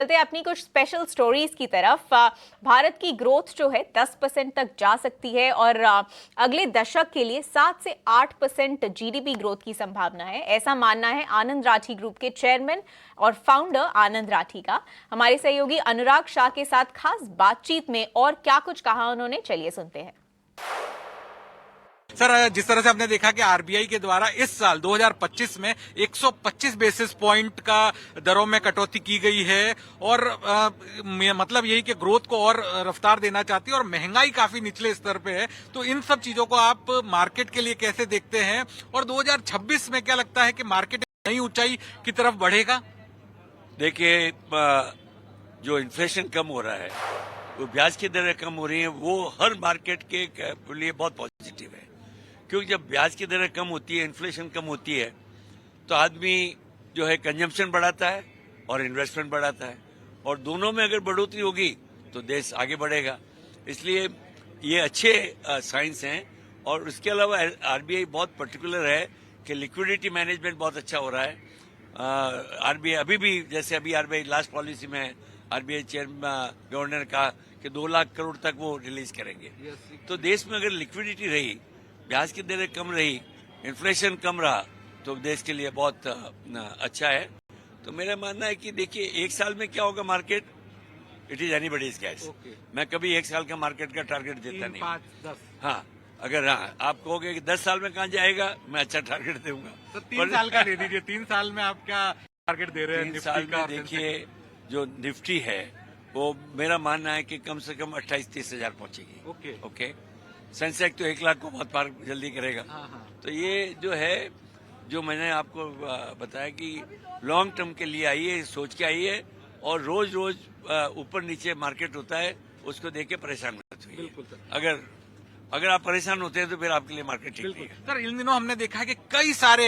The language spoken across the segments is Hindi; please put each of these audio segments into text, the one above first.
चलते अपनी कुछ स्पेशल स्टोरीज की तरफ। भारत की ग्रोथ जो है 10% तक जा सकती है और अगले दशक के लिए 7 से 8% जीडीपी ग्रोथ की संभावना है, ऐसा मानना है आनंद राठी ग्रुप के चेयरमैन और फाउंडर आनंद राठी का। हमारे सहयोगी अनुराग शाह के साथ खास बातचीत में और क्या कुछ कहा उन्होंने, चलिए सुनते हैं। सर, जिस तरह से आपने देखा कि आरबीआई के द्वारा इस साल 2025 में 125 बेसिस पॉइंट का दरों में कटौती की गई है और मतलब यही कि ग्रोथ को और रफ्तार देना चाहती है और महंगाई काफी निचले स्तर पे है, तो इन सब चीजों को आप मार्केट के लिए कैसे देखते हैं और 2026 में क्या लगता है कि मार्केट नई ऊंचाई की तरफ बढ़ेगा? देखिए, जो इन्फ्लेशन कम हो रहा है, वो ब्याज की दरें कम हो रही हैं, वो हर मार्केट के लिए बहुत पॉजिटिव है, क्योंकि जब ब्याज की दरें कम होती है, इन्फ्लेशन कम होती है, तो आदमी जो है कंजम्पशन बढ़ाता है और इन्वेस्टमेंट बढ़ाता है, और दोनों में अगर बढ़ोतरी होगी तो देश आगे बढ़ेगा। इसलिए ये अच्छे साइंस हैं। और उसके अलावा आरबीआई बहुत पर्टिकुलर है कि लिक्विडिटी मैनेजमेंट बहुत अच्छा हो रहा है। आरबीआई अभी भी, जैसे अभी आरबीआई लास्ट पॉलिसी में आरबीआई चेयरमैन गवर्नर ने कहा कि 2 लाख करोड़ तक वो रिलीज करेंगे। तो देश में अगर लिक्विडिटी रही, ब्याज की दरें कम रही, इन्फ्लेशन कम रहा, तो देश के लिए बहुत अच्छा है। तो मेरा मानना है कि देखिए, एक साल में क्या होगा market, it is anybody's gas. मैं कभी एक साल का मार्केट का टारगेट देता नहीं। 5, 10। हाँ, अगर आप कहोगे कि 10 साल में कहाँ जाएगा, मैं अच्छा टारगेट दूंगा। तो 3 साल का दे दीजिए। 3 साल में आप क्या टारगेट दे रहे हैं? 3 साल में देखिए, जो निफ्टी है वो मेरा मानना है कि कम से कम 28-30 हजार पहुंचेगी। ओके। सेंसेक्स तो 1 लाख को बहुत पार जल्दी करेगा। तो ये जो है, जो मैंने आपको बताया कि लॉन्ग टर्म के लिए आई है, सोच के आई है, और रोज रोज ऊपर नीचे मार्केट होता है, उसको देख के परेशान मत होइए। बिल्कुल सर। अगर आप परेशान होते हैं तो फिर आपके लिए मार्केट ठीक नहीं है। सर, इन दिनों हमने देखा है कि कई सारे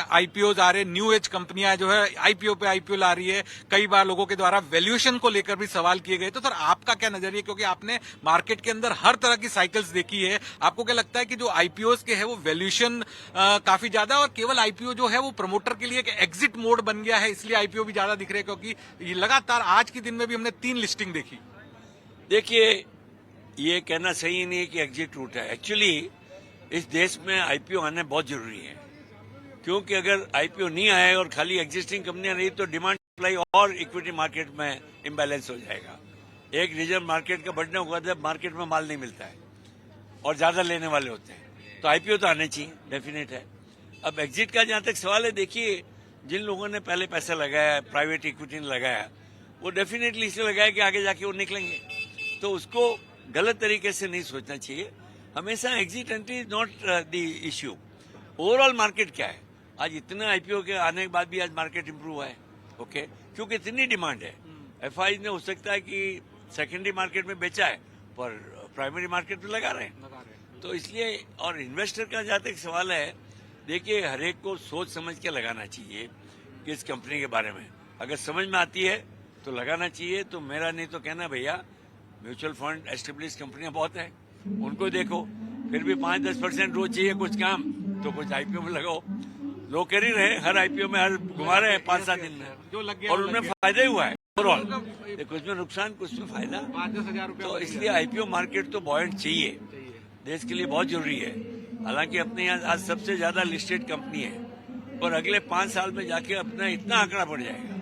आईपीओ आ रहे हैं, न्यू एज कंपनियां जो है आईपीओ पे आईपीओ ला रही है। कई बार लोगों के द्वारा वैल्यूएशन को लेकर भी सवाल किए गए। तो सर, आपका क्या नजरिया, क्योंकि आपने मार्केट के अंदर हर तरह की साइकिल्स देखी है, आपको क्या लगता है कि जो आईपीओ के है वो वैल्यूएशन काफी ज्यादा है और केवल आईपीओ जो है वो प्रमोटर के लिए एक एग्जिट मोड बन गया है, इसलिए आईपीओ भी ज्यादा दिख रहे हैं? क्योंकि लगातार आज के दिन में भी हमने 3 लिस्टिंग देखी। देखिए, ये कहना सही नहीं है कि एग्जिट रूट है। एक्चुअली इस देश में आईपीओ आना बहुत जरूरी है, क्योंकि अगर आईपीओ नहीं आए और खाली एग्जिस्टिंग कंपनियां रही तो डिमांड सप्लाई और इक्विटी मार्केट में इम्बैलेंस हो जाएगा। एक रीजन मार्केट का बढ़ने होगा जब मार्केट में माल नहीं मिलता है और ज्यादा लेने वाले होते हैं, तो आईपीओ तो आने चाहिए, डेफिनेट है। अब एग्जिट का जहां तक सवाल है, देखिए, जिन लोगों ने पहले पैसा लगाया, प्राइवेट इक्विटी ने लगाया, वो डेफिनेटली इसलिए लगाया कि आगे जाके वो निकलेंगे, तो उसको गलत तरीके से नहीं सोचना चाहिए। हमेशा exit entry is not the issue. Overall market क्या है, आज इतने आईपीओ के आने के बाद भी आज मार्केट इंप्रूव हुआ है। ओके, क्योंकि इतनी डिमांड है। एफआई ने हो सकता है कि सेकेंडरी मार्केट में बेचा है, पर प्राइमरी मार्केट में लगा रहे हैं। तो इसलिए, और इन्वेस्टर का जहां तक सवाल है, देखिए, हरेक को सोच समझ के लगाना चाहिए किस कंपनी के बारे में। अगर समझ में आती है तो लगाना चाहिए। तो मेरा नहीं तो कहना, भैया, म्यूचुअल फंड एस्टेब्लिश कंपनियां बहुत है, उनको देखो, फिर भी 5-10% रोज चाहिए कुछ काम, तो कुछ आईपीओ में लगाओ। लोग कर ही रहे, हर आईपीओ में हर घुमा रहे हैं 5-7 दिन में, जो लग गया, और उनमें फायदा ही हुआ है ओवरऑल। कुछ में नुकसान, कुछ में फायदा। 5-10 हजार रुपये। तो इसलिए आईपीओ मार्केट तो बॉयंट चाहिए, देश के लिए बहुत जरूरी है। हालांकि अपने यहाँ आज सबसे ज्यादा लिस्टेड कंपनी है, पर अगले 5 साल में जाके अपना इतना आंकड़ा बढ़ जाएगा।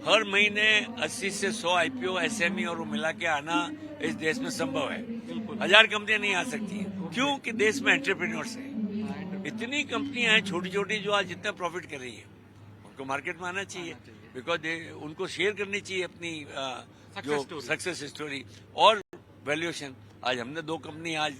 हर महीने 80 से 100 आईपीओ, एसएमई और वो मिला के आना इस देश में संभव है। 1000 कंपनियां नहीं आ सकती हैं, क्यों कि देश में एंटरप्रेन्योर्स हैं। इतनी कंपनियां हैं छोटी छोटी जो आज इतना प्रॉफिट कर रही है, उनको मार्केट में आना चाहिए, बिकॉज उनको शेयर करनी चाहिए अपनी जो सक्सेस स्टोरी और वैल्यूएशन। आज हमने 2 कंपनी आज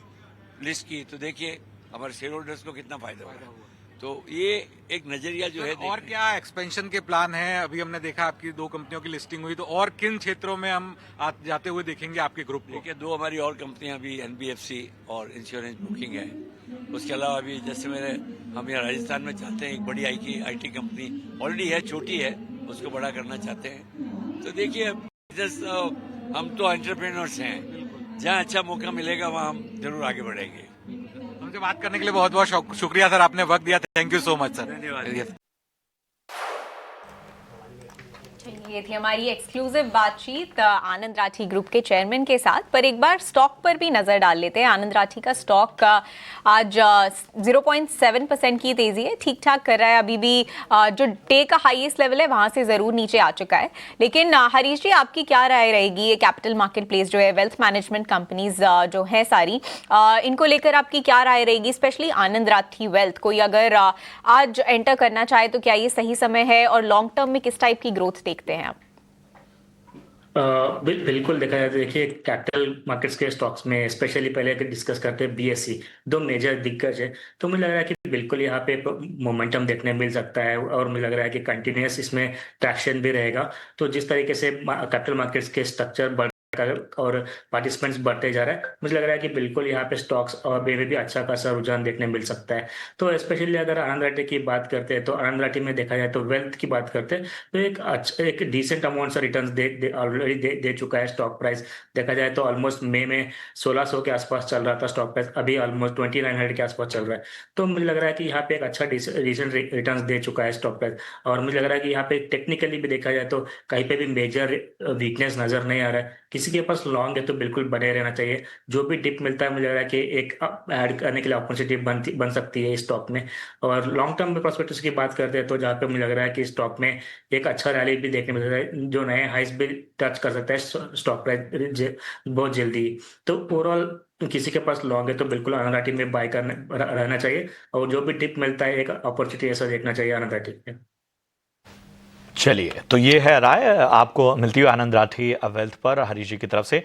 लिस्ट की, तो देखिए हमारे शेयर होल्डर्स को कितना फायदा हुआ। तो ये एक नजरिया जो है। और क्या एक्सपेंशन के प्लान हैं? अभी हमने देखा आपकी 2 कंपनियों की लिस्टिंग हुई, तो और किन क्षेत्रों में हम जाते हुए देखेंगे आपके ग्रुप को? देखिए, 2 हमारी और कंपनियां अभी एनबीएफसी और इंश्योरेंस बुकिंग है। उसके अलावा अभी जैसे हम यहाँ राजस्थान में चाहते हैं एक बड़ी आईटी कंपनी ऑलरेडी है, छोटी है, उसको बड़ा करना चाहते हैं। तो देखिए, हम तो एंटरप्रेन्योर्स हैं, जहाँ अच्छा मौका मिलेगा वहाँ हम जरूर आगे बढ़ेंगे। हमसे बात करने के लिए बहुत बहुत शुक्रिया सर, आपने वक्त दिया। Thank you so much sir. धन्यवाद। ये थी हमारी एक्सक्लूसिव बातचीत आनंद राठी ग्रुप के चेयरमैन के साथ। पर एक बार स्टॉक पर भी नजर डाल लेते हैं। आनंद राठी का स्टॉक आज 0.7% की तेजी है, ठीक ठाक कर रहा है। अभी भी जो डे का हाईएस्ट लेवल है वहां से जरूर नीचे आ चुका है। लेकिन हरीश जी, आपकी क्या राय रहेगी? ये कैपिटल मार्केट प्लेस जो है, वेल्थ मैनेजमेंट कंपनीज जो है सारी, इनको लेकर आपकी क्या राय रहेगी? स्पेशली आनंद राठी वेल्थ, कोई अगर आज एंटर करना चाहे तो क्या ये सही समय है, और लॉन्ग टर्म में किस टाइप की ग्रोथ देखते हैं आप? बिल्कुल देखा जाए तो देखिए, कैपिटल मार्केट्स के स्टॉक्स में स्पेशली पहले अगर डिस्कस करते हैं बीएसई, दो मेजर दिग्गज है। तो मुझे लग रहा है कि बिल्कुल यहाँ पे मोमेंटम देखने मिल सकता है, और मुझे लग रहा है कि कंटिन्यूस इसमें ट्रैक्शन भी रहेगा। तो जिस तरीके से कैपिटल मार्केट्स के स्ट्रक्चर और पार्टिसिपेंट्स बढ़ते जा रहा है, मुझे लग रहा है कि बिल्कुल यहाँ पे स्टॉक्स और में भी अच्छा खासा रुझान देखने मिल सकता है। तो स्पेशली अगर आनंद राठी की बात करते हैं, तो आनंद राठी में देखा जाए तो वेल्थ की बात करते हैं तो एक डिसेंट अमाउंट सा रिटर्न ऑलरेडी दे चुका है। स्टॉक प्राइस देखा जाए तो ऑलमोस्ट मई में 1600 के आसपास चल रहा था स्टॉक प्राइस, अभी ऑलमोस्ट 2900 के आसपास चल रहा है। तो मुझे लग रहा है कि यहाँ पे एक अच्छा डिसेंट रिटर्न दे चुका है स्टॉक प्राइस। और मुझे लग रहा है कि यहाँ पे टेक्निकली भी देखा जाए तो कहीं पे भी मेजर वीकनेस नजर नहीं आ रहा है। किसी के पास लॉन्ग है तो बिल्कुल बने रहना चाहिए। जो भी डिप मिलता है, मुझे लग रहा है कि एक ऐड करने के लिए अपॉर्चुनिटी बन सकती है इस स्टॉक में। और लॉन्ग टर्म में प्रोस्पेक्टस की बात करते हैं तो जहाँ पे मुझे लग रहा है कि स्टॉक में एक अच्छा रैली भी देखने मिल रहा है, जो नए हाइस भी टच कर सकता है स्टॉक प्राइस बहुत जल्दी। तो ओवरऑल किसी के पास लॉन्ग है तो बिल्कुल आनंद राठी में बाय करना रहना चाहिए, और जो भी डिप मिलता है एक अपॉर्चुनिटी ऐसा देखना चाहिए आनंद राठी में। चलिए, तो ये है राय आपको मिलती हुई आनंद राठी वेल्थ पर हरीश जी की तरफ से।